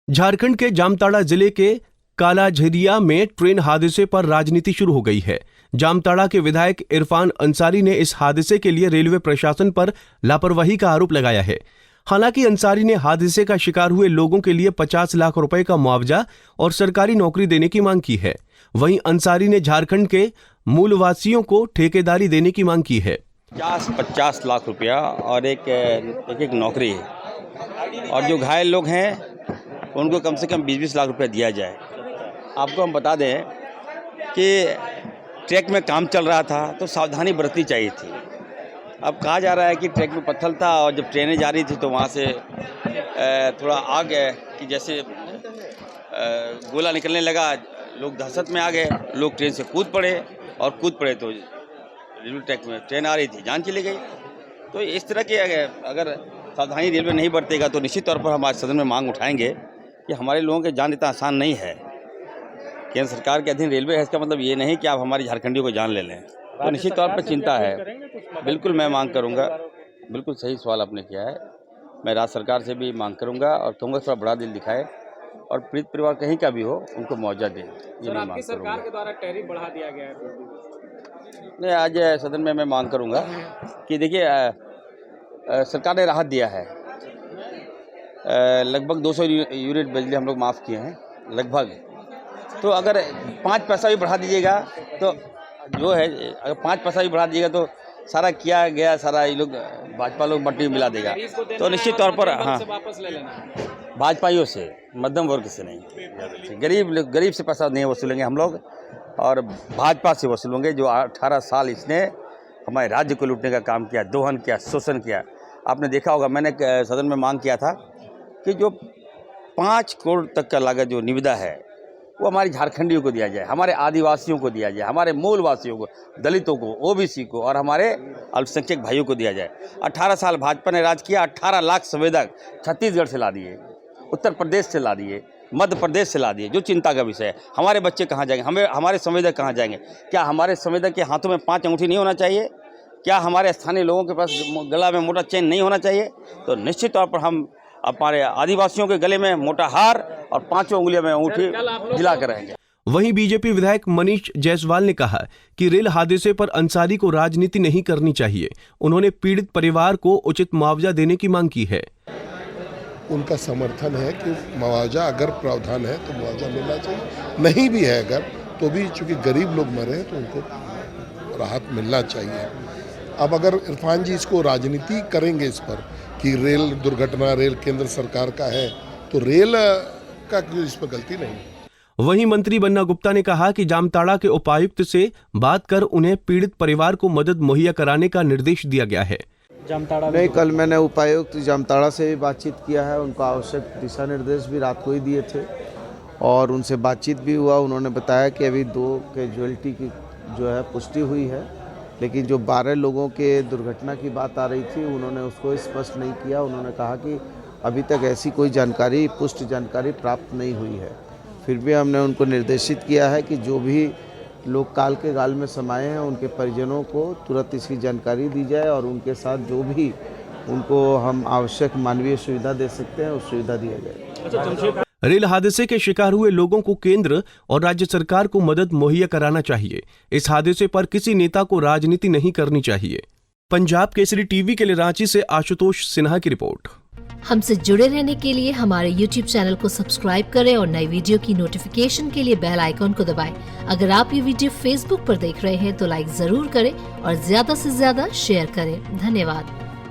झारखंड के जामताड़ा जिले के कालाझरिया में ट्रेन हादसे पर राजनीति शुरू हो गई है। जामताड़ा के विधायक इरफान अंसारी ने इस हादसे के लिए रेलवे प्रशासन पर लापरवाही का आरोप लगाया है। हालांकि अंसारी ने हादसे का शिकार हुए लोगों के लिए 50 लाख रुपए का मुआवजा और सरकारी नौकरी देने की मांग की है। वहीं अंसारी ने झारखंड के मूलवासियों को ठेकेदारी देने की मांग की है। 50 लाख रुपया और एक नौकरी है, और जो घायल लोग हैं उनको कम से कम 20-20 लाख रुपया दिया जाए। आपको हम बता दें कि ट्रैक में काम चल रहा था तो सावधानी बरतनी चाहिए थी। अब कहा जा रहा है कि ट्रैक में पत्थर था और जब ट्रेनें जा रही थी तो वहाँ से थोड़ा आग है कि जैसे गोला निकलने लगा, लोग दहशत में आ गए, लोग ट्रेन से कूद पड़े तो रेलवे ट्रैक में ट्रेन आ रही थी, जान चली गई। तो इस तरह की अगर सावधानी रेलवे नहीं बरतेगा तो निश्चित तौर पर हम आज सदन में मांग उठाएंगे कि हमारे लोगों की जान इतना आसान नहीं है। केंद्र सरकार के अधीन रेलवे है, इसका मतलब ये नहीं कि आप हमारी झारखंडियों को जान ले लें। तो निश्चित तौर पर चिंता है। बिल्कुल मैं मांग करूंगा। बिल्कुल सही सवाल आपने किया है। मैं राज्य सरकार से भी मांग करूंगा और कहूँगा थोड़ा बड़ा दिल दिखाए और पीड़ित परिवार कहीं का भी हो उनको मुआवजा दें। ये मैं मांग सरकार के द्वारा टैरिफ बढ़ा दिया गया है। नहीं, आज सदन में मैं मांग करूंगा कि देखिए सरकार ने राहत दिया है। लगभग 200 यूनिट बिजली हम लोग माफ़ किए हैं लगभग। तो अगर 5 पैसा भी बढ़ा दीजिएगा तो जो है, अगर 5 पैसा भी बढ़ा दीजिएगा तो सारा किया गया सारा ये लोग भाजपा लोग मट्टी मिला देगा। तो निश्चित तौर पर हाँ, वापस ले लेना भाजपाइयों से, मध्यम वर्ग से नहीं। गरीब से पैसा नहीं वसूलेंगे हम लोग और भाजपा से वसूलेंगे जो 18 साल इसने हमारे राज्य को लूटने का काम किया, दोहन किया, शोषण किया। आपने देखा होगा, मैंने सदन में मांग किया था कि जो 5 करोड़ तक का लागत जो निविदा है वो हमारी झारखंडियों को दिया जाए, हमारे आदिवासियों को दिया जाए, हमारे मूलवासियों को, दलितों को, ओबीसी को और हमारे अल्पसंख्यक भाइयों को दिया जाए। 18 साल भाजपा ने राज किया। 18 लाख संवेदक छत्तीसगढ़ से ला दिए, उत्तर प्रदेश से ला दिए, मध्य प्रदेश से ला दिए। जो चिंता का विषय है, हमारे बच्चे कहाँ जाएंगे, हमारे संवेदक कहाँ जाएंगे? क्या हमारे संवेदक के हाथों में 5 अंगूठी नहीं होना चाहिए? क्या हमारे स्थानीय लोगों के पास गला में मोटा चेन नहीं होना चाहिए? तो निश्चित तौर पर हम हमारे आदिवासियों के गले में मोटा हार और 5 उंगलियों में अंगूठी दिला कर रहेंगे। वहीं बीजेपी विधायक मनीष जायसवाल ने कहा कि रेल हादसे पर अंसारी को राजनीति नहीं करनी चाहिए। उन्होंने पीड़ित परिवार को उचित मुआवजा देने की मांग की है। उनका समर्थन है कि मुआवजा अगर प्रावधान है तो मुआवजा मिलना चाहिए, नहीं भी है अगर तो भी चूंकि गरीब लोग मरे हैं तो उनको राहत मिलना चाहिए। अब अगर इरफान जी इसको राजनीति करेंगे इस पर कि रेल दुर्घटना रेल केंद्र सरकार का है, तो रेल का इस पर गलती नहीं। वहीं मंत्री बन्ना गुप्ता ने कहा कि जामताड़ा के उपायुक्त से बात कर उन्हें पीड़ित परिवार को मदद मुहैया कराने का निर्देश दिया गया है। जामताड़ा नहीं, कल मैंने उपायुक्त जामताड़ा से भी बातचीत किया है। उनको आवश्यक दिशा निर्देश भी रात को ही दिए थे और उनसे बातचीत भी हुआ। उन्होंने बताया कि अभी 2 कैजुअलिटी की जो है पुष्टि हुई है, लेकिन जो 12 लोगों के दुर्घटना की बात आ रही थी उन्होंने उसको स्पष्ट नहीं किया। उन्होंने कहा कि अभी तक ऐसी कोई जानकारी, पुष्ट जानकारी प्राप्त नहीं हुई है। फिर भी हमने उनको निर्देशित किया है कि जो भी लोग काल के गाल में समाये हैं उनके परिजनों को तुरंत इसकी जानकारी दी जाए और उनके साथ जो भी उनको हम आवश्यक मानवीय सुविधा दे सकते हैं उस सुविधा दिया जाए। रेल हादसे के शिकार हुए लोगों को केंद्र और राज्य सरकार को मदद मुहैया कराना चाहिए। इस हादसे पर किसी नेता को राजनीति नहीं करनी चाहिए। पंजाब केसरी टीवी के लिए रांची से आशुतोष सिन्हा की रिपोर्ट। हमसे जुड़े रहने के लिए हमारे YouTube चैनल को सब्सक्राइब करें और नई वीडियो की नोटिफिकेशन के लिए बेल आइकॉन को दबाएं। अगर आप ये वीडियो Facebook पर देख रहे हैं तो लाइक जरूर करें और ज्यादा से ज्यादा शेयर करें। धन्यवाद।